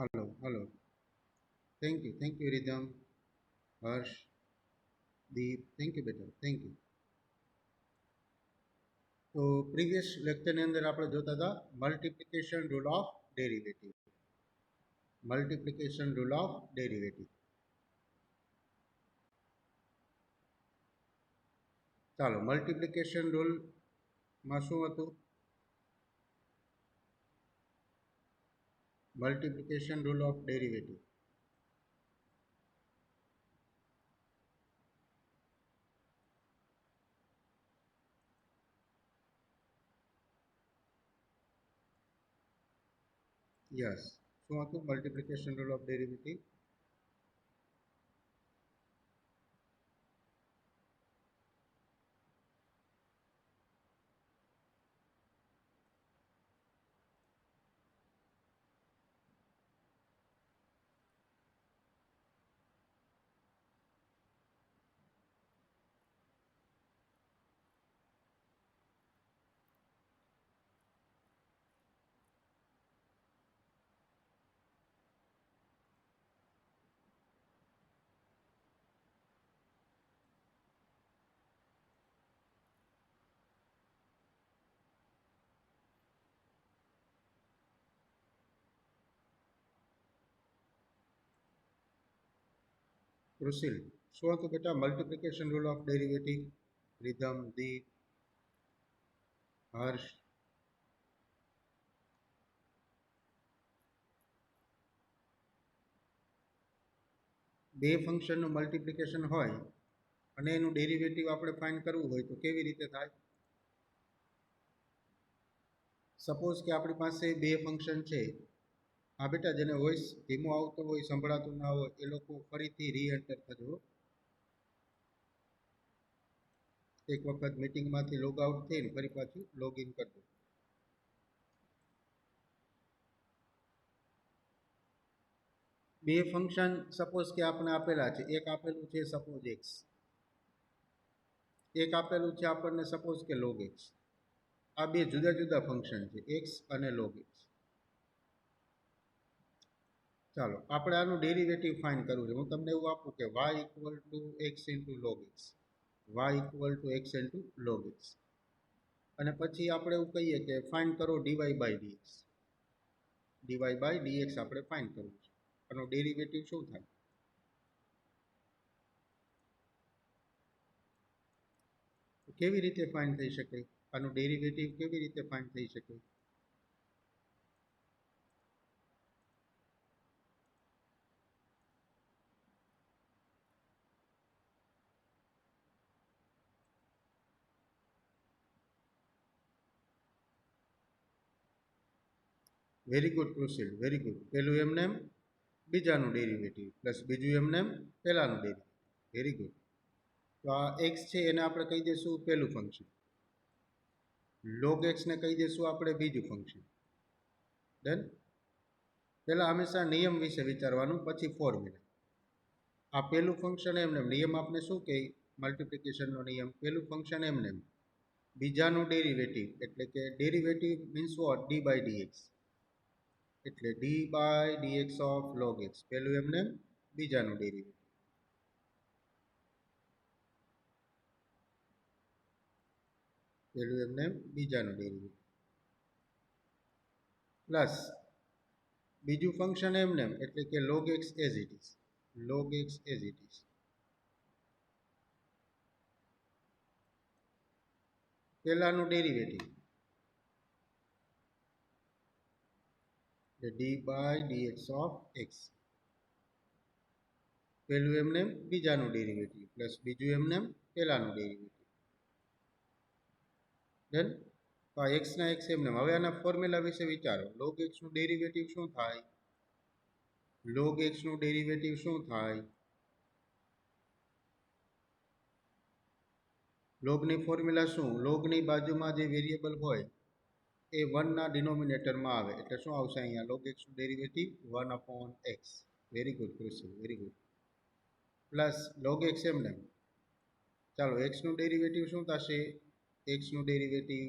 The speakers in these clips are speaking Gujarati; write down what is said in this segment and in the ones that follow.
Hello. Thank you, Rhythm, Harsh, Deep. Thank you, બેટા. Thank you. તો પ્રીવિયસ લેક્ચરની અંદર આપણે જોતા હતા multiplication rule of derivative. Multiplication rule of derivative. ચાલો મલ્ટિપ્લિકેશન રૂલમાં શું હતું? Multiplication rule of derivative. Yes. શું હતું multiplication rule of derivative? Krushil. શું હતું બેટા multiplication rule of derivative? Ridham, Deep, Harsh. બે ફંક્શનનું મલ્ટિપ્લિકેશન હોય અને એનું ડેરિવેટિવ આપણે ફાઇન્ડ કરવું હોય તો કેવી રીતે થાય? સપોઝ કે આપણી પાસે બે ફંક્શન છે. હા બેટા, જેને વોઇસ ધીમો આવતો હોય, સંભળાતું ના હોય, એ લોકો ફરીથી રીએન્ટર થજો. એક વખત મીટિંગમાંથી લોગ આઉટ થઈને ફરી પાછું લોગ ઇન કરજો. બે ફંક્શન સપોઝ કે આપણે આપેલા છે. એક આપેલું છે સપોઝ એક્સ, એક આપેલું છે આપણને સપોઝ કે લોગ એક્સ. આ બે જુદા જુદા ફંક્શન છે, એક્સ અને લોગ એક્સ. ચાલો આપણે આનું ડેરિવેટિવ ફાઇન્ડ કરવું છે. હું તમને એવું આપું કે y equal to x into log x, y equal to x into log x. અને પછી આપણે એવું કહીએ કે ફાઇન્ડ કરો dy by dx. Dy by dx આપણે ફાઇન્ડ કરવું છે. આનો ડેરિવેટિવ શું થાય? કેવી રીતે ફાઇન્ડ થઈ શકે? આનું ડેરિવેટિવ કેવી રીતે ફાઇન્ડ થઈ શકે? Very good Krushil, very good. પહેલું એમને બીજાનું ડેરિવેટિવ પ્લસ બીજું એમને પહેલાનું ડેરિવેટિવ. Very good. તો આ એક્સ છે એને આપણે કહી દઈશું પહેલું ફંક્શન, લોગ એક્સને કહી દઈશું આપણે બીજું ફંક્શન. ડન. પહેલાં હંમેશા નિયમ વિશે વિચારવાનું, પછી ફોર્મ્યુલા. આ પહેલું ફંક્શન એમને નિયમ આપણે શું કહે? મલ્ટિપ્લિકેશનનો નિયમ. પહેલું ફંક્શન એમને બીજાનું ડેરિવેટિવ, એટલે કે derivative means what? D by dx. એટલે d by dx of log x. પહેલું એમને બીજાનું ડેરિવેટિવ. પહેલું એમને બીજાનું ડેરિવેટિવ પ્લસ બીજું ફંક્શન એમને એટલે કે log x as it is. Log x as it is. પહેલાનું derivative d by dx of x. પહેલું એમને બીજાનું ડેરિવેટિવ પ્લસ બીજું એમને પહેલાનું ડેરિવેટિવ. ડન. તો આ એક્સના એક્સ એમને. હવે આના ફોર્મ્યુલા વિશે વિચારો. લોગ એક્સનું ડેરિવેટિવ શું થાય? લોગ એક્સનું ડેરિવેટિવ શું થાય? લોગની ફોર્મ્યુલા શું? લોગની બાજુમાં જે વેરિયેબલ હોય એ 1 ના ડિનોમિનેટરમાં આવે. એટલે શું આવશે અહીંયા? લોગ એક્સનું derivative 1 upon x. Very good Krushi, very good. Plus log x એમને. ચાલો એક્સનું ડેરિવેટિવ શું થશે? એક્સનું ડેરિવેટિવ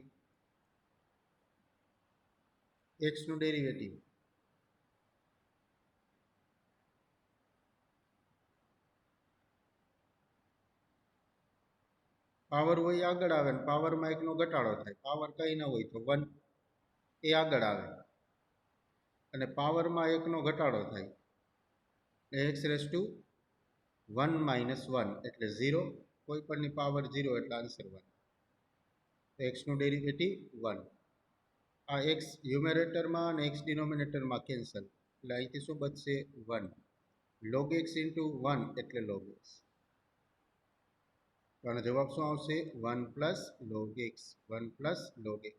પાવર હોય આગળ આવે ને પાવરમાં એકનો ઘટાડો થાય. પાવર કંઈ ન હોય તો 1 એ આગળ આવે અને પાવરમાં એકનો ઘટાડો થાય x રેસ ટુ 1 માઇનસ 1 એટલે 0. કોઈ પણની પાવર 0 એટલે આન્સર 1. એક્સનું ડેરિવેટિવ 1. આ એક્સ ન્યુમેરેટરમાં અને એક્સ ડિનોમિનેટરમાં કેન્સલ એટલે અહીંથી શું બચશે 1. log x ઇન્ટુ 1 એટલે log x. તો આનો જવાબ શું આવશે 1 plus log x. 1 plus log x.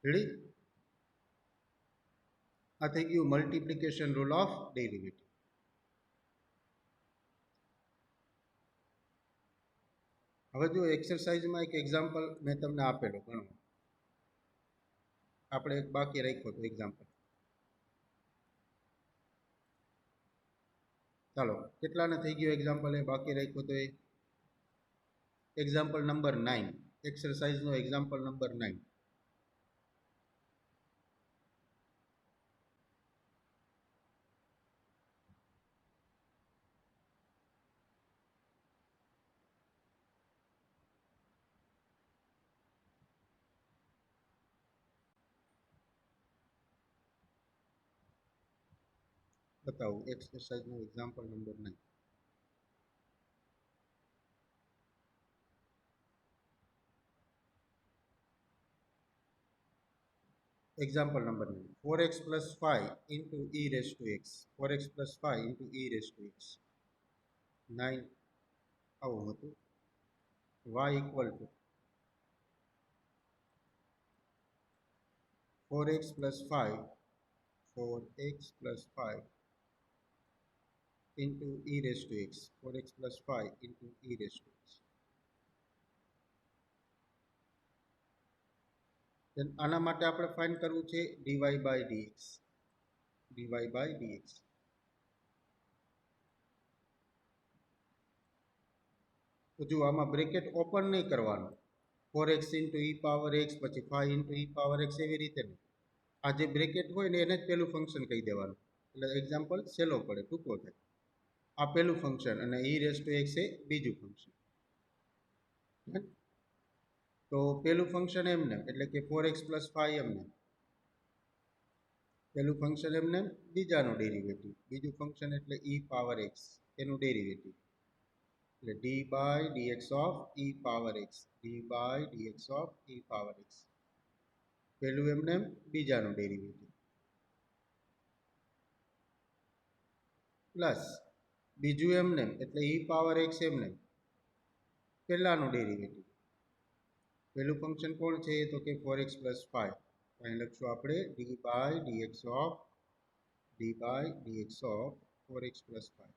Ready? આ થઈ ગયું મલ્ટિપ્લિકેશન રૂલ ઓફ ડેરિવેટિવ. હવે જો એક્સરસાઇઝમાં એક એક્ઝામ્પલ મેં તમને આપેલો ગણો. આપણે એક બાકી રાખ્યો તો એક્ઝામ્પલ. ચાલો કેટલાને થઈ ગયું એક્ઝામ્પલ એ બાકી રાખ્યો તો એ એક્ઝામ્પલ નંબર 9. એક્સરસાઇઝનો એક્ઝામ્પલ નંબર 9. બતાવું એક્સરસાઇઝનો example number 9. Example number 9. 4x plus 5 into e raised to x. 4x plus 5 into e raised to x. 9 આવું હતું. y equal to 4x plus 5 4x plus 5 into e raised to x. 4x plus 5 into e raised to x. Then આના માટે આપણે ફાઇન્ડ કરવું છે dy by dx. dy by dx. તો જો આમાં બ્રેકેટ ઓપન નહીં કરવાનું. 4x into e power x પછી 5 into e power x એવી રીતે નહીં. આ જે બ્રેકેટ હોય ને એને જ પહેલું ફંક્શન કહી દેવાનું. એટલે એક્ઝામ્પલ સહેલો પડે, ટૂંકો થાય. આ પહેલું ફંક્શન અને e રેસ ટુ x એ બીજું ફંક્શન. તો પહેલું ફંક્શન એમને એટલે કે 4x plus 5 એમને. પહેલું ફંક્શન એમને બીજાનું ડેરિવેટિવ. બીજું ફંક્શન એટલે e પાવર x એનું ડેરિવેટિવ. એટલે d by dx of e power x. d by dx of e power x. પહેલું એમને બીજાનું ડેરિવેટિવ. પ્લસ બીજું એમને એટલે e પાવર x એમને પહેલાનું ડેરિવેટિવ. પહેલું ફંક્શન કોણ છે તો કે 4x plus 5. અહીં લખશું આપણે d by dx of 4x plus 5.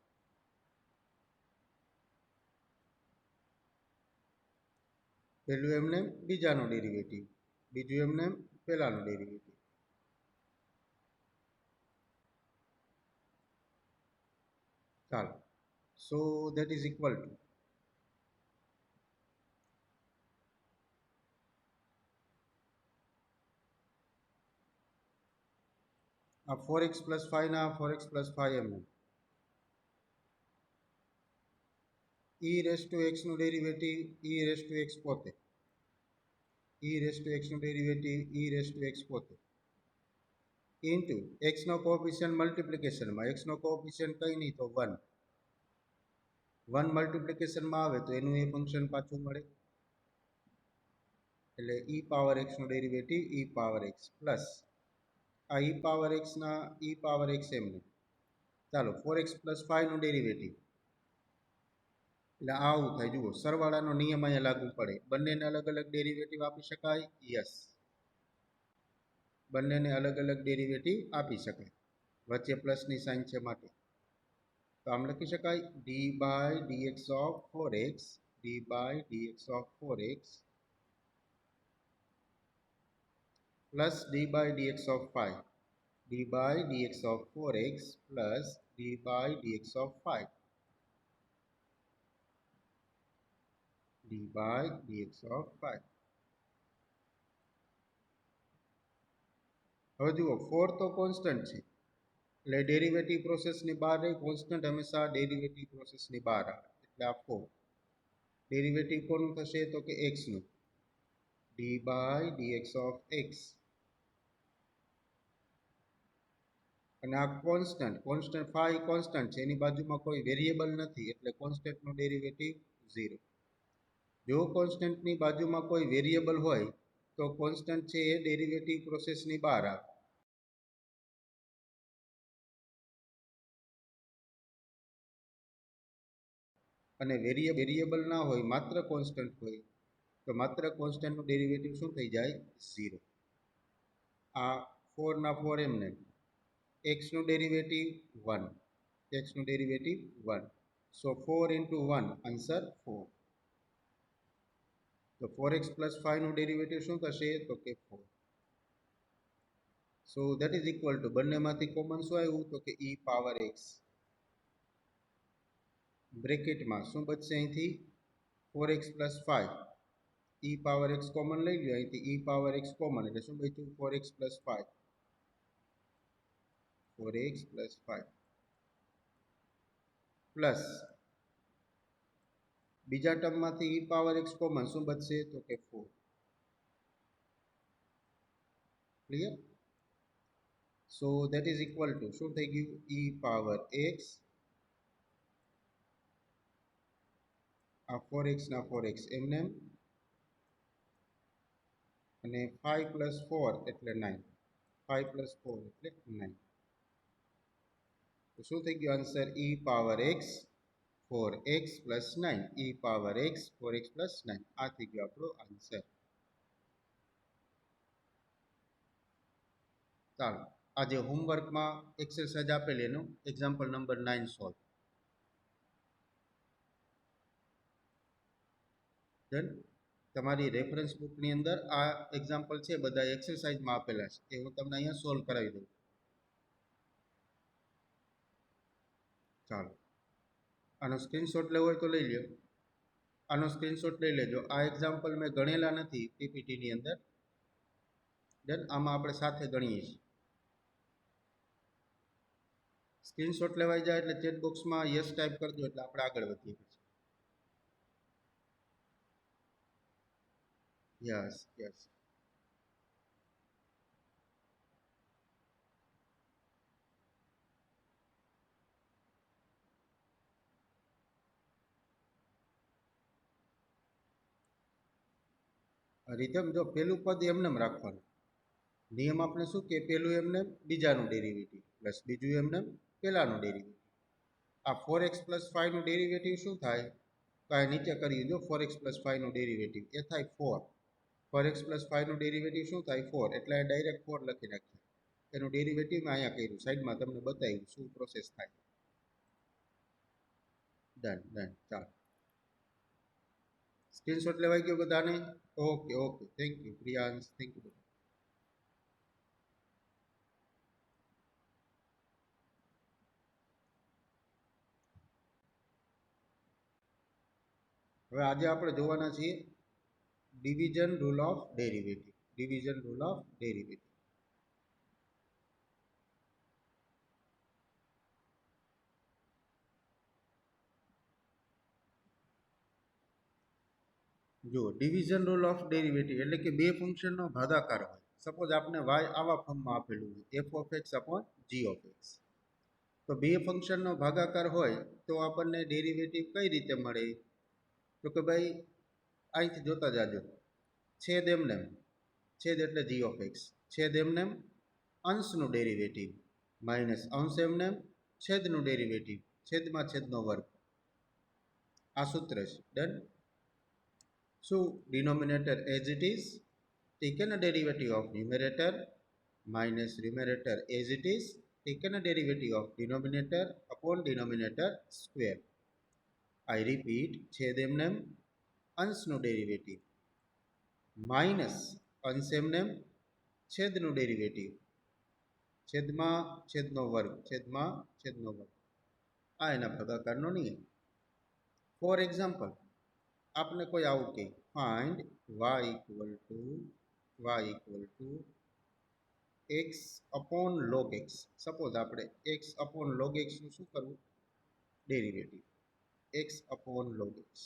પહેલું એમને બીજાનું ડેરિવેટિવ, બીજું એમને પહેલાનું ડેરિવેટિવ. ચાલો, સો ધેટ ઇઝ ઇક્વલ ટુ આ 4x plus 5 ના 4x plus 5 એમને e રેસ ટુ x નું derivative e raise to x પોતે. e રેસ ટુ x નું derivative e raise to x પોતે ઇન્ટુ x નો કોએફિશિયન્ટ મલ્ટિપ્લિકેશનમાં. x નો કોએફિશિયન્ટ કંઈ નહીં તો 1. 1 મલ્ટિપ્લિકેશનમાં આવે તો એનું એ ફંક્શન પાછું મળે. એટલે e પાવર x નું derivative e power x plus આ e પાવર x ના e પાવર x એમને. ચાલો 4x plus 5 નું ડેરિવેટિવ એટલે આવું થાય. જુઓ સરવાળાનો નિયમ અહીંયા લાગુ પડે. બંનેને અલગ અલગ ડેરિવેટિવ આપી શકાય? યસ, બંનેને અલગ અલગ ડેરિવેટિવ આપી શકાય. વચ્ચે પ્લસની સાઇન છે માટે. તો આમ લખી શકાય d by dx of 4x d by dx of 4x plus d by dx of 5 d by dx of 4x plus d by dx of 5 d by dx of 5. હવે જુઓ 4 તો કોન્સ્ટન્ટ છે એટલે ડેરિવેટિવ પ્રોસેસની બહાર રહી, કોન્સ્ટન્ટ હંમેશા ડેરિવેટિવ પ્રોસેસની બહાર આવે, એટલે આ 4. ડેરિવેટિવ કોનું થશે તો કે એક્સનું, d by dx of x. અને આ કોન્સ્ટન્ટ ફાઈ કોન્સ્ટન્ટ છે, એની બાજુમાં કોઈ વેરિયેબલ નથી, એટલે કોન્સ્ટન્ટનો ડેરિવેટિવ 0. જો કોન્સ્ટન્ટની બાજુમાં કોઈ વેરિયેબલ હોય તો કોન્સ્ટન્ટ છે એ ડેરિવેટિવ પ્રોસેસની બહાર આવે. અને વેરિયેબલ ના હોય, માત્ર કોન્સ્ટન્ટ હોય, તો માત્ર કોન્સ્ટન્ટનું ડેરિવેટિવ શું થઈ જાય? 0. આ 4 ના 4 એમને. એક્સનું ડેરિવેટિવ 1, એક્સનું ડેરિવેટિવ 1. સો 4 into 1 આન્સર 4. તો 4x plus 5 નું ડેરિવેટિવ શું થશે તો કે 4. સો ધેટ ઇઝ ઇક્વલ ટુ, બંનેમાંથી કોમન શું આવ્યું તો કે e પાવર x. બ્રેકેટમાં શું બચશે અહીંથી? 4x plus 5. e power x common લઈ લો, અહીંથી e પાવર x કોમન, એટલે શું બચ્યું? 4x plus 5. 4x plus 5 plus બીજા ટર્મમાંથી e પાવર x કોમન, શું બચશે તો કે 4. Clear? So that is equal two શું થઈ ગયું? e પાવર x, આ 4x ના 4x એમને, અને 5 પ્લસ 4 એટલે 9. 5 પ્લસ 4 એટલે 9. તો શું થઈ ગયું answer? e power x 4x plus 9. e power x 4x plus 9. આ થઈ ગયો આપણો આન્સર. ચાલો, આજે હોમવર્કમાં એક્સરસાઇઝ આપેલી એનું એક્ઝામ્પલ નંબર 9 સોલ્વ. ડન. તમારી રેફરન્સ બુકની અંદર આ એક્ઝામ્પલ છે, બધા એક્સરસાઇઝમાં આપેલા છે, એ હું તમને અહીંયા સોલ્વ કરાવી દઉં. ચાલો, આનો સ્ક્રીનશોટ લેવો હોય તો લઈ લ્યો. આનો સ્ક્રીનશોટ લઈ લેજો. આ એક્ઝામ્પલ મેં ગણેલા નથી પીપીટીની અંદર. ડન. આમાં આપણે સાથે ગણીએ છીએ. સ્ક્રીનશોટ લેવાઈ જાય એટલે ચેટ બોક્સમાં યસ ટાઈપ કરજો, એટલે આપણે આગળ વધીએ પછી. Yes yes. રીધમ જો પેલું પદ એમનેમ રાખવાનું. નિયમ આપણે શું કે પેલું એમને બીજાનું ડેરિવેટિવ પ્લસ બીજું એમને પેલાનું ડેરિવેટિવ. આ 4x પ્લસ 5 નું ડેરિવેટિવ શું થાય? તો આ નીચે કરી દો. 4x પ્લસ 5 નું ડેરિવેટિવ એ થાય 4. 4x પ્લસ 5 નું ડેરિવેટિવ શું થાય? 4. એટલે ડાયરેક્ટ 4 લખી નાખ્યું. એનું ડેરિવેટિવ મેં અહીંયા કર્યું, સાઈડમાં તમને બતાવ્યું શું પ્રોસેસ થાય. Done done. ચાલો, સ્ક્રીનશોટ લેવાઈ ગયો બધાને? Okay okay, thank you Priyansh, thank you. હવે આજે આપણે જોવાના છીએ division rule of derivative. Division rule of derivative. જો ડિવિઝન રૂલ ઓફ ડેરિવેટિવ એટલે કે બે ફંક્શનનો ભાગાકાર હોય. સપોઝ આપણે y આવા ફોર્મમાં આપેલું હોય, f of x upon g of x. તો બે ફંક્શનનો ભાગાકાર હોય તો આપણને ડેરિવેટિવ કઈ રીતે મળે? તો કે ભાઈ અહીંથી જોતા જાજો. છેદ એમને, છેદ એટલે g ઓફ x, છેદ એમને અંશનું ડેરિવેટિવ માઇનસ અંશ એમને છેદનું ડેરિવેટિવ, છેદમાં છેદનો વર્ગ. આ સૂત્ર છે. ડન. શું denominator as it is, taken a derivative of numerator minus numerator as it is, taken a derivative of denominator upon denominator square. I repeat, છેદ એમને અંશનું ડેરિવેટિવ માઇનસ અંશ એમને છેદનું ડેરિવેટિવ, છેદમાં છેદનો વર્ગ, છેદમાં છેદનો વર્ગ. આ એના ભાગાકારનો નિયમ. ફોર એક્ઝામ્પલ, આપને કોઈ આવું કહે, find y equal to x upon log x. Suppose આપણે એક્સ અપોન લોગ એક્સનું શું કરવું? Derivative. X upon log x.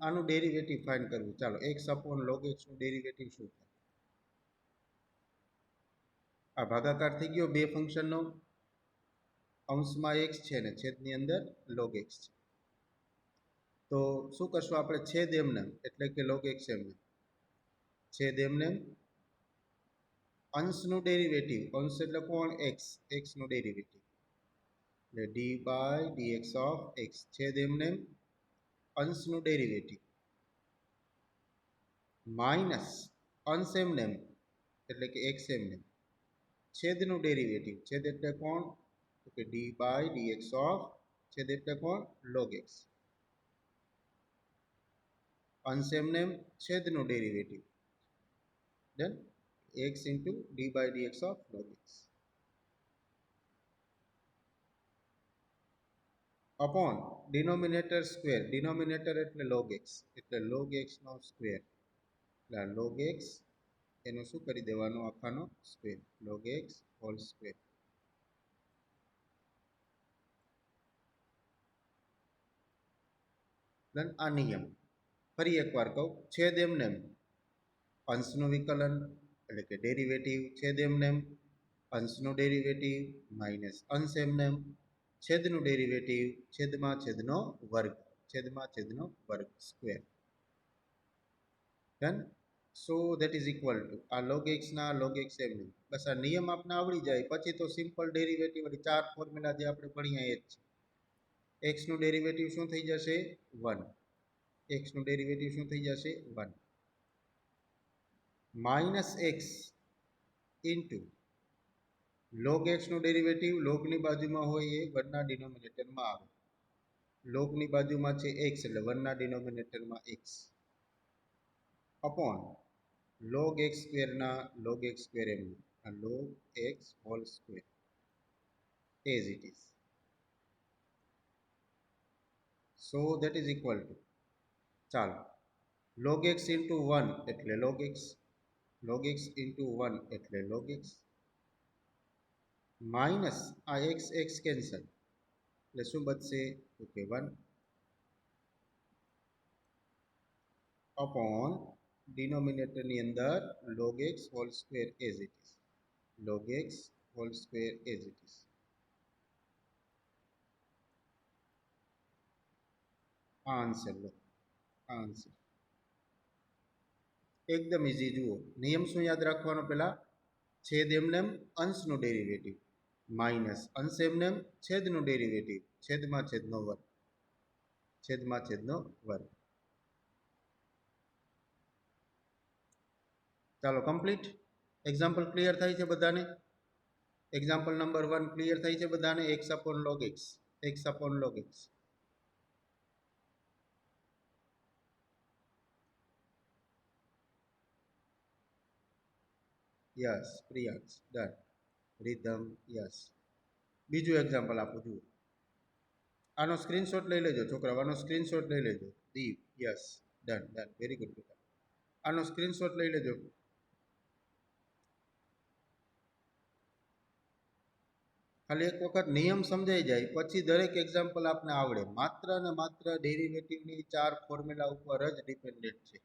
આનું ડેરિવેટિવ ફાઇન્ડ કરવું. ચાલો, એક્સ અપોન લોગ એક્સનું ડેરિવેટિવ શું થાય? આ ભાગાકાર થઈ ગયો બે ફંક્શનનો. અંશમાં એક્સ છે ને છેદની અંદર લોગ એક્સ છે. તો શું કરશું આપણે? છેદ એમને એટલે કે લોગ એક્સ એમને છેદ એમને અંશનું ડેરિવેટિવ. અંશ એટલે કોણ? એક્સ. એક્સનું ડેરિવેટિવ એટલે d by dx of x. છેદ એમને અંશનું ડેરિવેટિવ માઇનસ અંશ એમને એટલે કે એક્સ એમને છેદનું ડેરિવેટિવ. છેદ એટલે કોણ? તો કે ડી બાય ડીએક્સ ઓફ છેદ એટલે કોણ? Log x. અંશ એમને છેદનું derivative done. x into d by dx of log x upon denominator square. denominator એટલે log x એટલે log x નો સ્ક્વેર. એટલે log x એનો શું કરી દેવાનો? આખાનો square. log x whole square. Done. આ નિયમ ફરી એકવાર કહું. છેદ એમને અંશનું વિકલન એટલે કે ડેરિવેટિવ. છેદ એમને અંશનું ડેરિવેટિવ માઇનસ અંશ એમને છેદનું ડેરિવેટિવ છેદમાં છેદનો વર્ગ. છેદમાં છેદનો વર્ગ square. Done. So that is equal two આ લોગ એક્સ ના લોગ એક્સ એમને. બસ આ નિયમ આપણે આવડી જાય પછી તો સિમ્પલ ડેરિવેટિવ વાળી ચાર ફોર્મ્યુલા જે આપણે ભણ્યા એ જ છે. એક્સનું ડેરિવેટિવ શું થઈ જશે? 1. એક્સનું ડેરિવેટિવ શું થઈ જશે? 1 માઇનસ એક્સ ઇન્ટુ લોગ એક્સનું ડેરિવેટિવ લોગની બાજુમાં હોય એ વનના ડિનોમિનેટરમાં આવે. લોગની બાજુમાં છે એક્સ એટલે વનના ડિનોમિનેટરમાં એક્સ અપોન લોગ એક્સ સ્ક્વેરના લોગ એક્સ સ્ક્વેર એમનું આ log x whole square as it is. So that is equal to ચાલો લોગ એક્સ ઇન્ટુ 1 એટલે log x. Log x into 1 એટલે લોગ એક્સ માઇનસ આ એક્સ એક્સ કેન્સલ એટલે શું બચશે? તો કે 1 અપોન ડિનોમિનેટરની અંદર log x whole square as it is. log x whole square as it is. આ આન્સર લો. આ આન્સર એકદમ ઇઝી. જુઓ નિયમ શું યાદ રાખવાનો? પેલા છેદ એમને અંશનું ડેરિવેટિવ માઇનસ અંશ એમને છેદનું ડેરિવેટિવ છેદમાં છેદનો વર્ગ. છેદમાં છેદનો વર્ગ. ચાલો કમ્પ્લીટ. એક્ઝામ્પલ ક્લિયર થાય છે બધાને? એક્ઝામ્પલ નંબર 1 ક્લિયર થાય છે બધાને? X upon log x. X upon log x. Yes Priyansh done. Rhythm yes. બીજું એક્ઝામ્પલ આપું. જુઓ આનો સ્ક્રીનશોટ લઈ લેજો છોકરાઓ. આનો સ્ક્રીનશોટ લઈ લેજો. Deep yes done done very good બેટા. આનો સ્ક્રીનશોટ લઈ લેજો. ખાલી એક વખત નિયમ સમજાઈ જાય પછી દરેક એક્ઝામ્પલ આપને આવડે. માત્ર ને માત્ર ડેરિવેટિવની ચાર ફોર્મ્યુલા ઉપર જ ડિપેન્ડન્ટ છે.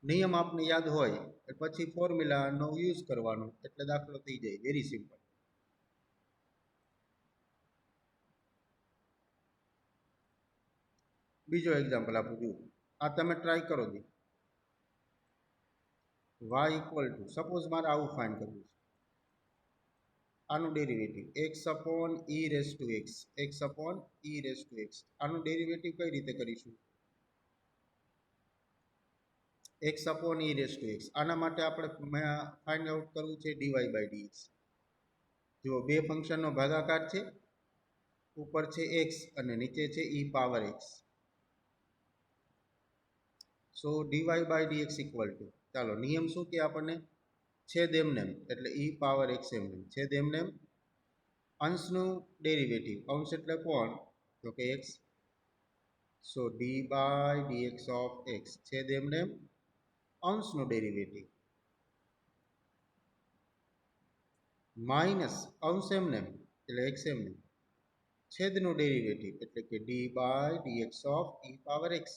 નિયમ આપને યાદ હોય પછી ફોર્મ્યુલાનો યુઝ કરવાનો એટલે દાખલો થઈ જાય. Very simple. બીજો એક્ઝામ્પલ આપું. જુઓ આ તમે ટ્રાય કરો દી. y ઇક્વલ ટુ સપોઝ મારે આવું ફાઇન્ડ કરવું છે. આનું derivative x upon E raise to x. X upon E raise to x. આનું ડેરિવેટિવ કઈ રીતે કરીશું? X upon E raise to x. આના માટે આપણે ફાઇન્ડ આઉટ કરવું છે ડીવાય બાય ડીએક્સ. જુઓ બે ફંક્શનનો ભાગાકાર છે. ઉપર છે એક્સ અને નીચે છે e power x. So dy by dx equal to ચાલો નિયમ શું કે આપણને? છેદ એમને એટલે ઈ પાવર એક્સ એમને છેદ એમને અંશનું ડેરિવેટિવ. અંશ એટલે કોણ? તો કે x. So d by dx of x છેદ એમને અંશનું ડેરિવેટિવ માઇનસ અંશ એમને એટલે એક્સ એમને છેદનું ડેરિવેટિવ એટલે કે d by dx of e power x,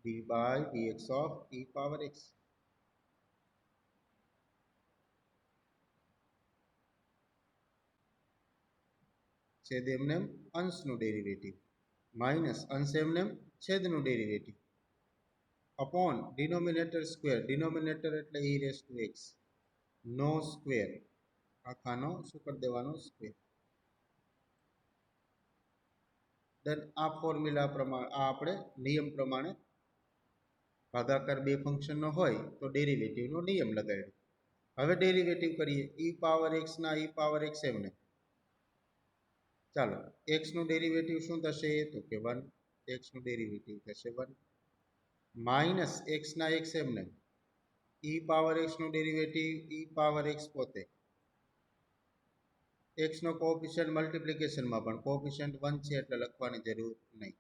d by dx of e power x. છેદ એમને અંશનું ડેરિવેટિવ માઇનસ અંશ એમને છેદનું derivative upon denominator square, denominator એટલે ઈ રેસ ટુ એક્સ નો સ્ક્વેર, આખાનો શું કરી દેવાનો સ્ક્વેર. દેન આ ફોર્મ્યુલા પ્રમાણે આ આપણે નિયમ પ્રમાણે ભાગાકાર બે ફંક્શનનો હોય તો ડેરિવેટિવનો નિયમ લગાડ્યો. હવે ડેરિવેટિવ કરીએ ઈ પાવર એક્સ ના ઈ પાવર એક્સ એમને. ચાલો એક્સનું ડેરિવેટિવ શું થશે તો કે 1, એક્સનું ડેરિવેટિવ થશે 1 માઇનસ એક્સના એક્સ એમને ઈ પાવર એક્સનું ડેરિવેટિવ ઈ પાવર એક્સ પોતે, એક્સનો કોએફિશિયન્ટ મલ્ટિપ્લિકેશનમાં પણ કોએફિશિયન્ટ 1 છે એટલે લખવાની જરૂર નહીં.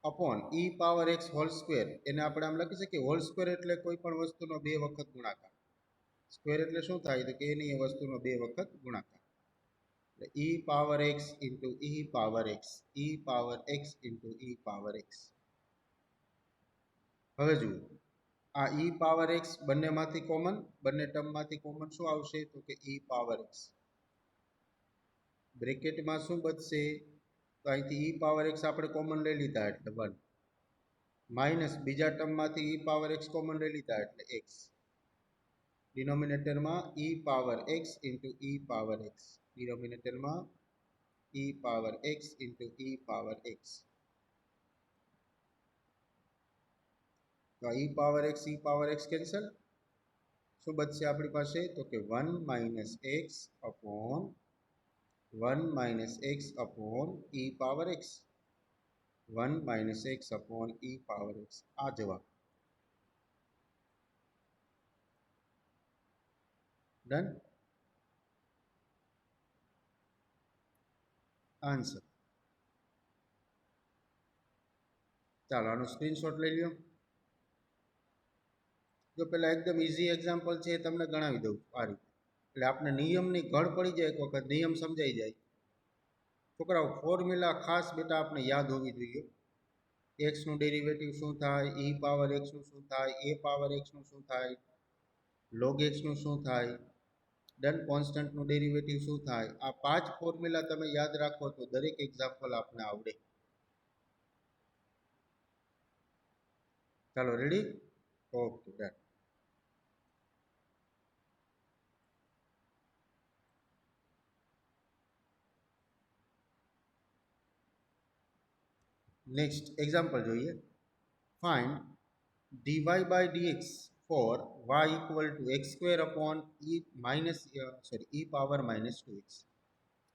Upon e power x whole square, એને આપણે આમ લખી શકીએ હોલ સ્ક્વેર એટલે કોઈ પણ વસ્તુનો બે વખત ગુણાકાર. સ્ક્વેર એટલે શું થાય તો કે એની એ વસ્તુનો બે વખત ગુણાકાર. એટલે ઈ પાવર એક્સ ઇન્ટુ ઈ પાવર એક્સ, ઈ પાવર એક્સ ઇન્ટુ ઈ પાવર એક્સ. હવે જુઓ આ ઈ પાવર એક્સ બંનેમાંથી કોમન, બંને ટર્મમાંથી કોમન શું આવશે તો કે ઈ પાવર એક્સ. બ્રેકેટમાં શું બચશે તો અહીંથી ઈ પાવર એક્સ આપણે કોમન લઈ લીધા એટલે 1 માઇનસ બીજા ટર્મમાંથી ઈ પાવર એક્સ કોમન લઈ લીધા એટલે એક્સ. ડિનોમિનેટરમાં ઈ પાવર એક્સ ઇન્ટુ ઈ પાવર એક્સ, ડિનોમિનેટરમાં ઈ પાવર એક્સ ઇન્ટુ ઈ પાવર એક્સ. તો ઈ પાવર એક્સ કેન્સલ, શું બચશે આપણી પાસે તો કે 1 minus x upon 1 minus x upon e power x, 1 minus x upon e power x. આ જવાબ ડન, આન્સર. ચાલો આનો સ્ક્રીનશોટ લઈ લ્યો. જો પેલા એકદમ ઇઝી એક્ઝામ્પલ છે એ તમને ગણાવી દઉં આ રીતે, એટલે આપણે નિયમની ઘડ પડી જાય એક વખત નિયમ સમજાઈ જાય. છોકરાઓ ફોર્મ્યુલા ખાસ બેટા આપણે યાદ હોવી જોઈએ. એક્સનું ડેરિવેટિવ શું થાય, ઈ પાવર એક્સનું શું થાય, એ પાવર એક્સનું શું થાય, લોગ એક્સનું શું થાય, ડન કોન્સ્ટન્ટનું ડેરિવેટિવ શું થાય. આ 5 ફોર્મ્યુલા તમે યાદ રાખો તો દરેક એક્ઝામ્પલ આપને આવડે. ચાલો ready, okay done. Next example જોઈએ. Find dy by dx for y equal to x square upon e power minus 2x,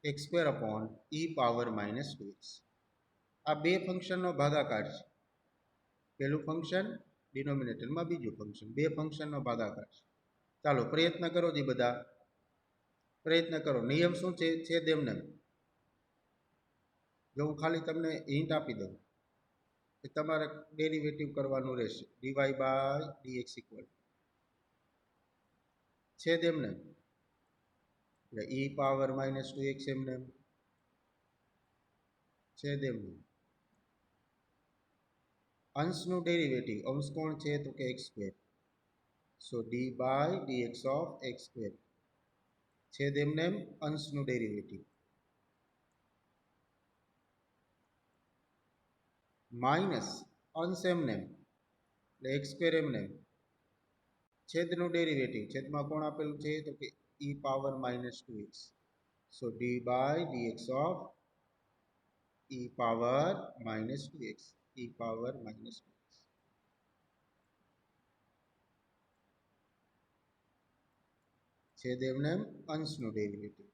x square upon e power minus 2x. આ બે ફંક્શનનો ભાગાકાર છે. પહેલું ફંક્શન ડિનોમિનેટરમાં બીજું ફંક્શન, બે ફંક્શનનો ભાગાકાર છે. ચાલો પ્રયત્ન કરો જી બધા, પ્રયત્ન કરો. નિયમ શું છે છેદ એમને. જો હું ખાલી તમને હિન્ટ આપી દઉં કે તમારે ડેરિવેટિવ કરવાનું રહેશે. dy બાય dx ઇક્વલ છેદ એમને એટલે ઈ પાવર માઇનસ 2x એમને છેદ એમને. અંશનું ડેરિવેટિવ, અંશ કોણ છે તો કે x square, so d by dx of x square છેદ એમને અંશનું ડેરિવેટિવ માઇનસ અંશ એમને એટલે એક્સ સ્ક્વેર એમને છેદનું ડેરિવેટિવ, છેદમાં કોણ આપેલું છે તો કે e power minus 2x, so d by dx of e power minus 2x, e power minus 2x. છેદ એમને અંશનું ડેરિવેટિવ,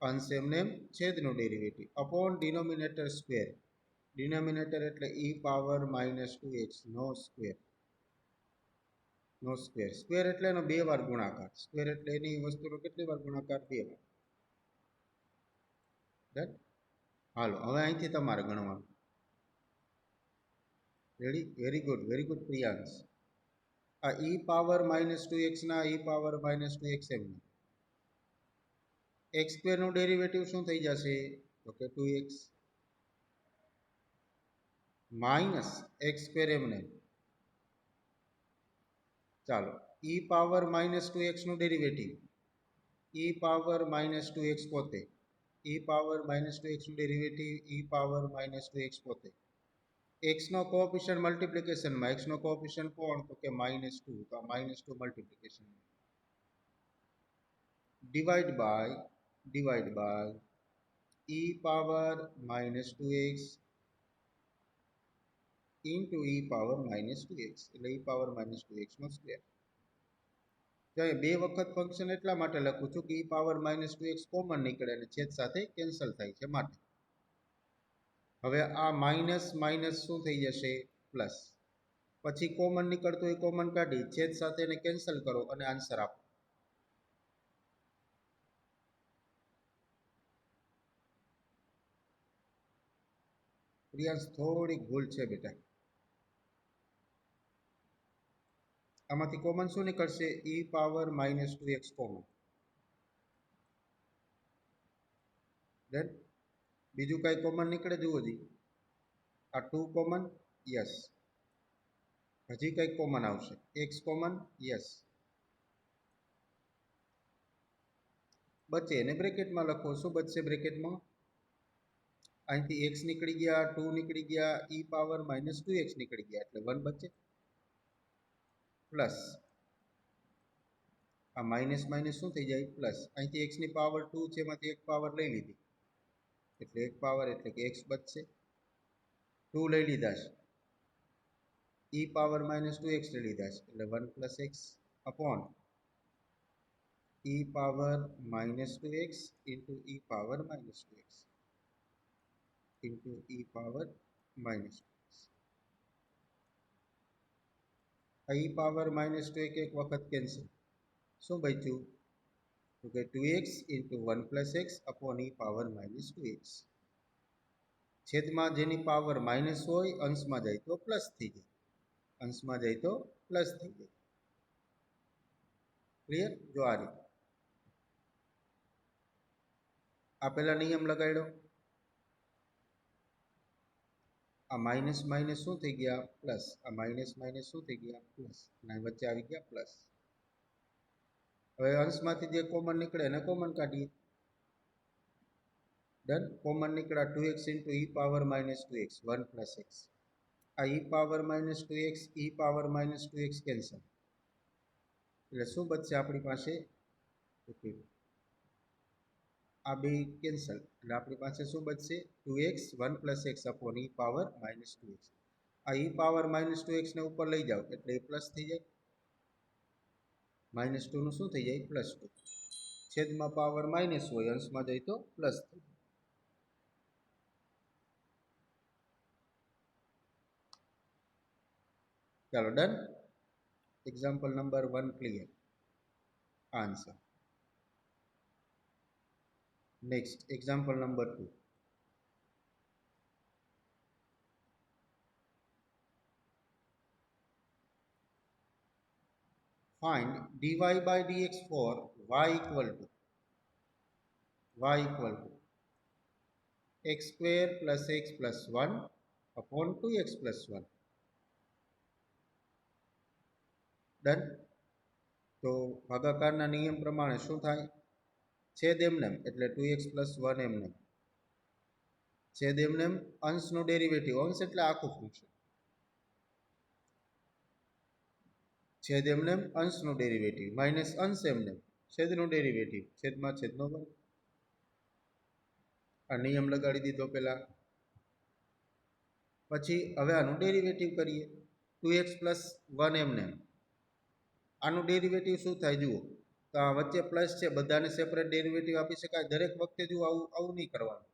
અંશ એમને છેદનું derivative upon denominator square, denominator એટલે ઈ પાવર માઇનસ 2x નો સ્ક્વેર, નો સ્ક્વેર. સ્ક્વેર એટલે એનો બે વાર ગુણાકાર, સ્ક્વેર એટલે એની વસ્તુનો કેટલી વાર ગુણાકાર, બે વાર. ડન. હાલો હવે અહીંથી તમારે ગણવાનું. Ready, very good Priyansh. આ ઈ પાવર માઇનસ 2x ના ઈ પાવર માઇનસ 2x એમને એક્સ સ્ક્વેરનું ડેરિવેટિવ શું થઈ જશે? તો કે 2x માઇનસ એક્સ સ્ક્વેર એમને. ચાલો, e પાવર માઇનસ 2x નું derivative, e power minus 2x પોતે, e પાવર માઇનસ 2x નું derivative e power minus 2x પોતે. x નો કોએફિશિયન્ટ મલ્ટીપ્લિકેશનમાં x નો કોએફિશિયન્ટ કોણ? તો કે -2, તો આ -2 multiplication divide by e power minus 2x into e power minus 2x, એટલે e પાવર માઇનસ 2x નો સ્ક્વેર. જો બે વખત ફંક્શન એટલા માટે લખું છું કે e power minus 2x common નીકળે અને છેદ સાથે કેન્સલ થાય છે માટે. હવે આ માઇનસ માઇનસ શું થઈ જશે? પ્લસ. પછી કોમન નીકળતું એ કોમન કાઢી છેદ સાથે એને કેન્સલ કરો અને આન્સર આપો. પ્રિયાંશ, થોડીક ભૂલ છે બેટા. આમાંથી કોમન શું નીકળશે? e power minus 2x common. Then બીજું કઈ કોમન નીકળે? જુઓ જી, આ 2 કોમન, યસ. હજી કઈ કોમન આવશે? x common, yes. બચે એને બ્રેકેટમાં લખો. શું બચશે બ્રેકેટમાં? અહીંથી x નીકળી ગયા, 2 નીકળી ગયા, e પાવર માઇનસ 2x નીકળી ગયા, એટલે 1 બચે. પ્લસ આ માઇનસ માઇનસ શું થઈ જાય? પ્લસ. અહીંથી x ની પાવર 2 છે, એમાંથી એક પાવર લઈ લીધી, એટલે એક પાવર એટલે કે x બચશે. 2 લઈ લીધા છે, e પાવર માઇનસ 2x લઈ લીધા છે, એટલે 1 plus x upon e power minus 2x into e power minus 2x into e power minus 2x. આ e પાવર માઇનસ 2 એક વખત કેન્સલ. શું બચ્યું? તો કે 2x into 1 plus x upon e power minus 2x. છેદમાં જેની પાવર માઇનસ હોય અંશમાં જાય તો પ્લસ થઈ જાય, અંશમાં જાય તો પ્લસ થઈ જાય. ક્લિયર? જો આ રીતે આ પેલા નિયમ લગાડ્યો, આ માઇનસ માઇનસ શું થઈ ગયા? પ્લસ. આ માઇનસ માઇનસ શું થઈ ગયા? પ્લસ. અને વચ્ચે આવી ગયા પ્લસ. હવે અંશમાંથી જે કોમન નીકળે એને કોમન કાઢીએ. ડન. કોમન નીકળ્યા 2x into e power minus 2x, 1 plus x. આ e power minus 2x e power minus 2x cancel, એટલે શું બચશે આપણી પાસે? આ બે કેન્સલ, એટલે આપણી પાસે શું બચશે? 2x 1 plus x upon e power minus 2x. આ e પાવર માઇનસ 2x ને ઉપર લઈ જાઓ એટલે એ પ્લસ થઈ જાય, -2 નું શું થઈ જાય? +2. છેદમાં પાવર માઇનસ હોય, અંશમાં જાય તો પ્લસ થઈ જાય. ચાલો done. Example number 1 clear. Answer. Next example number 2. Find dy by dx for y equal to x square plus x plus 1 upon 2x plus 1. Done. તો ભાગાકારના નિયમ પ્રમાણે શું થાય? છેદ એમનેમ એટલે 2x plus 1 એમનેમ, છેદ એમનેમ, અંશનું ડેરિવેટિવ, અંશ એટલે આખું ફંક્શન, છેદ એમનેમ અંશનું ડેરિવેટિવ માઇનસ અંશ એમનેમ છેદનું ડેરિવેટિવ, છેદમાં છેદનો વર્ગ. આ નિયમ લગાડી દીધો પહેલા. પછી હવે આનું ડેરિવેટિવ કરીએ. 2x પ્લસ 1 એમનેમ, આનું ડેરિવેટિવ શું થાય? જુઓ તો આ વચ્ચે પ્લસ છે, બધાને સેપરેટ ડેરિવેટિવ આપી શકાય. દરેક વખતે જુઓ આવું નહીં કરવાનું.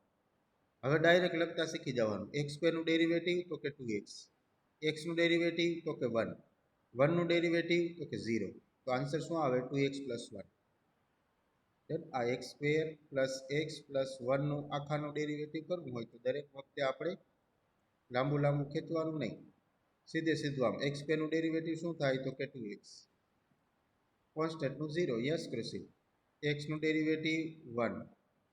હવે ડાયરેક્ટ લખતા શીખી જવાનું. x સ્ક્વેરનું ડેરિવેટિવ તો કે 2x, x નું ડેરિવેટિવ તો કે 1, 1 નું ડેરિવેટિવ તો કે 0. તો આન્સર શું આવે? 2x plus 1. આ x square plus x plus 1 નું આખાનું ડેરિવેટિવ કરવું હોય તો દરેક વખતે આપણે લાંબુ લાંબુ ખેંચવાનું નહીં, સીધે સીધું આમ. x સ્ક્વેરનું ડેરિવેટિવ શું થાય? તો કે 2x. કોન્સ્ટન્ટનું 0. યસ કૃષિ. એક્સનું ડેરિવેટિવ 1,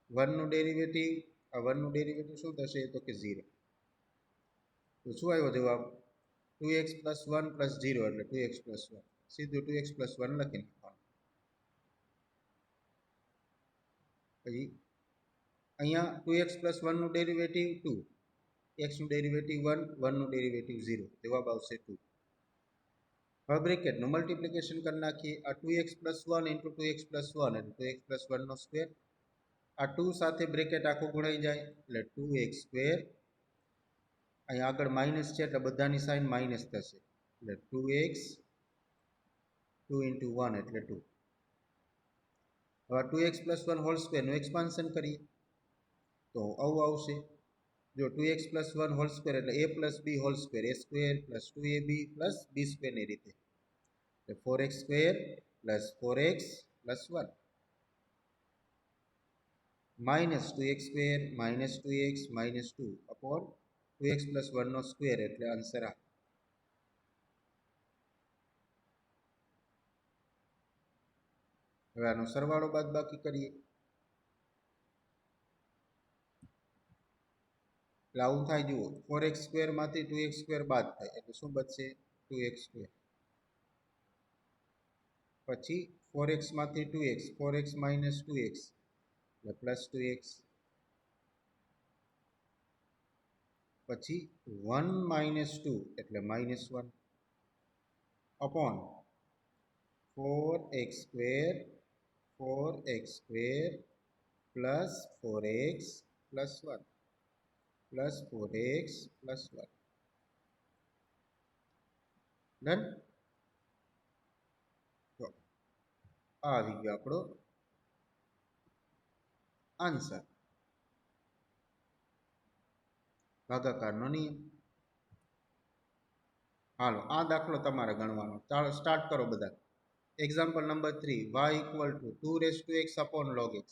1નું ડેરિવેટિવ, આ 1નું ડેરિવેટિવ શું થશે તો કે 0. તો શું આવ્યો જવાબ? 2x પ્લસ 1 પ્લસ 0 એટલે 2x પ્લસ 1. સીધું 2x પ્લસ 1 લખી નાખવાનું. પછી અહીંયા 2x પ્લસ 1નું ડેરિવેટિવ 2, xનું ડેરિવેટિવ 1, 1નું ડેરિવેટિવ 0, જવાબ આવશે 2. હવે બ્રેકેટનું મલ્ટિપ્લિકેશન કરી નાખીએ. આ 2x plus 1 into 2x plus 1 એટલે 2x પ્લસ 1નો સ્ક્વેર. આ 2 સાથે બ્રેકેટ આખું ગુણાઈ જાય એટલે 2x સ્ક્વેર. અહીંયા આગળ માઇનસ છે એટલે બધાની સાઇન માઇનસ થશે એટલે 2x, 2 ઇન્ટુ 1 એટલે 2. હવે 2x પ્લસ 1 હોલ સ્ક્વેરનું એક્સપાન્શન કરીએ તો આવું આવશે. જો 2x પ્લસ 1 હોલ સ્ક્વેર એટલે a plus b whole square, a square plus 2ab plus b સ્ક્વેરની રીતે એટલે 4x square plus 4x plus 1 minus 2x square minus 2x minus 2 upon 2x plus 1નો સ્ક્વેર એટલે આન્સર આ. હવે આનો સરવાળો બાદબાકી કરીએ એટલે આવું થાય. જુઓ 4x સ્ક્વેરમાંથી 2x સ્ક્વેર બાદ થાય એટલે શું બચશે 2x સ્ક્વેર. પછી 4x માંથી 2x, 4x માઇનસ 2x એટલે પ્લસ 2x. પછી 1 માઇનસ 2 એટલે minus 1 upon 4x square, 4x square plus 4x plus 1 plus 4x plus 1. Done. તો આ આવી ગયો આપણો આન્સર, ભાગાકારનો નિયમ. હાલો આ દાખલો તમારે ગણવાનો. ચાલો સ્ટાર્ટ કરો બધા. Example number 3, y equal to 2 raise to x upon log x.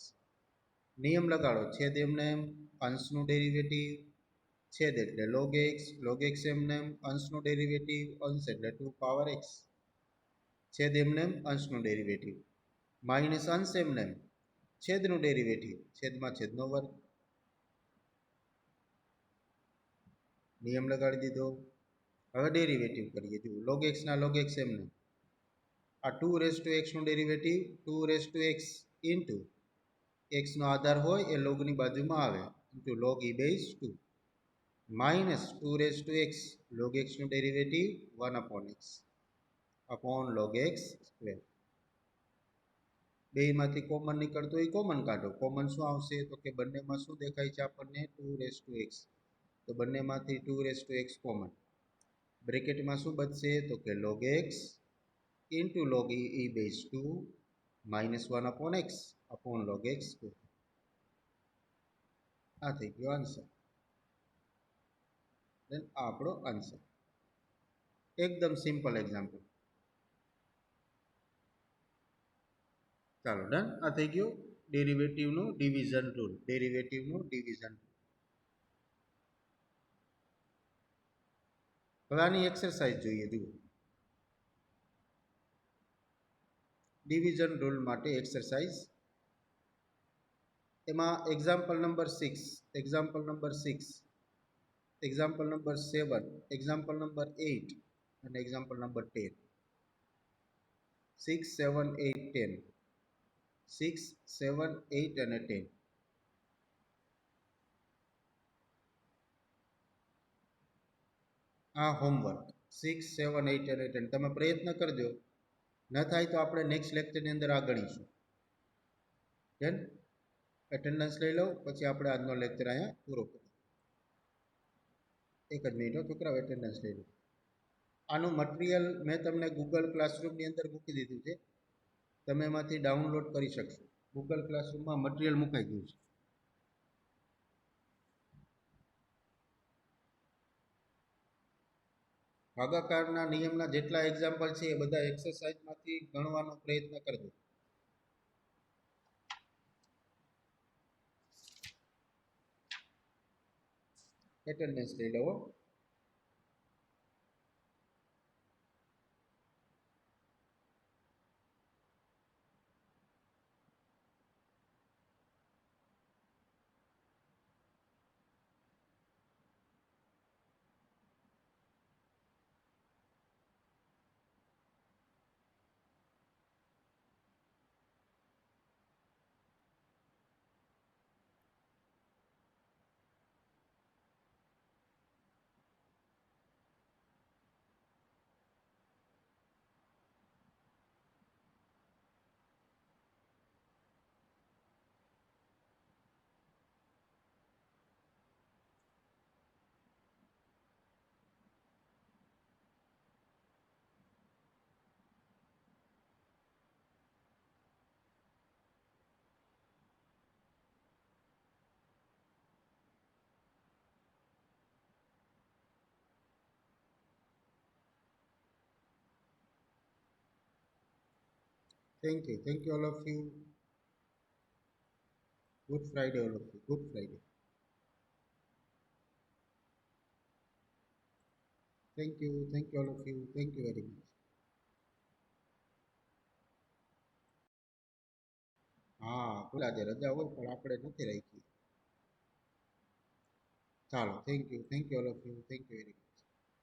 નિયમ લગાડો. છેદ એમને એમ, અંશનું ડેરિવેટિવ છેદ એટલે log x એમને એમ, અંશનું ડેરિવેટિવ અંશ એટલે 2 પાવર x. છેદ એમને એમ, અંશનું ડેરિવેટિવ માઇનસ અંશ એમને એમ, છેદનું ડેરિવેટિવ છેદમાં છેદનો વર્ગ. નિયમ લગાડી દીધો. હવે ડેરિવેટિવ કરીએ. જુઓ log x ના log x એમને આ 2 રેઝ ટુ x નું derivative 2 raise to x into x નો આધાર હોય એ લોગની બાજુમાં આવે into log e base 2 minus 2 raise to x log x નું derivative 1 upon x upon log x square. બેમાંથી કોમન નીકળતો હોય કોમન કાઢો. કોમન શું આવશે તો કે બંનેમાં શું દેખાય છે આપણને 2 રેઝ ટુ x, તો બંનેમાંથી 2 રેઝ ટુ x કોમન. બ્રેકેટમાં શું બચશે તો કે log x into log e base 2 minus 1 upon x upon log x square. આ થઈ ગયો આન્સર. દેન આ આપણો આન્સર. એકદમ સિમ્પલ એક્ઝામ્પલ. ચાલો ડન. આ થઈ ગયું ડેરિવેટિવનું ડિવિઝન રૂલ. ડેરિવેટિવનું ડિવિઝન. હવે આની એક્સરસાઇઝ જોઈએ. જુઓ ડિવિઝન રૂલ માટે એક્સરસાઇઝ. એમાં example number 6, example number 6, example number 7, example number 8 અને એક્ઝામ્પલ નંબર 10. 6, 7, 8, 10. 6, 7, 8 અને 10. આ હોમવર્ક 6, 7, 8 અને 10 તમે પ્રયત્ન કરજો. ન થાય તો આપણે નેક્સ્ટ લેક્ચરની અંદર આ ગણીશું. ડન. એટેન્ડન્સ લઈ લો પછી આપણે આજનો લેક્ચર અહીંયા પૂરો કરીએ. એક જ મિનિટ છોકરાઓ, એટેન્ડન્સ લઈ લો. આનું મટીરિયલ મેં તમને ગૂગલ ક્લાસરૂમની અંદર મૂકી દીધું છે. તમે એમાંથી ડાઉનલોડ કરી શકશો. ગૂગલ ક્લાસરૂમમાં મટીરિયલ મુકાઈ ગયું છે. ભાગાકારના નિયમના જેટલા એક્ઝામ્પલ છે એ બધા એક્સરસાઇઝમાંથી ગણવાનો પ્રયત્ન કરજો. એટેન્ડન્સ લઈ લેવો. Thank you all of you. Good Friday, all of you. Good Friday. Thank you all of you. Thank you very much. હા ભૂલ આજે રજા હોય પણ આપણે નથી રાખી. ચાલો thank you all of you thank you very much.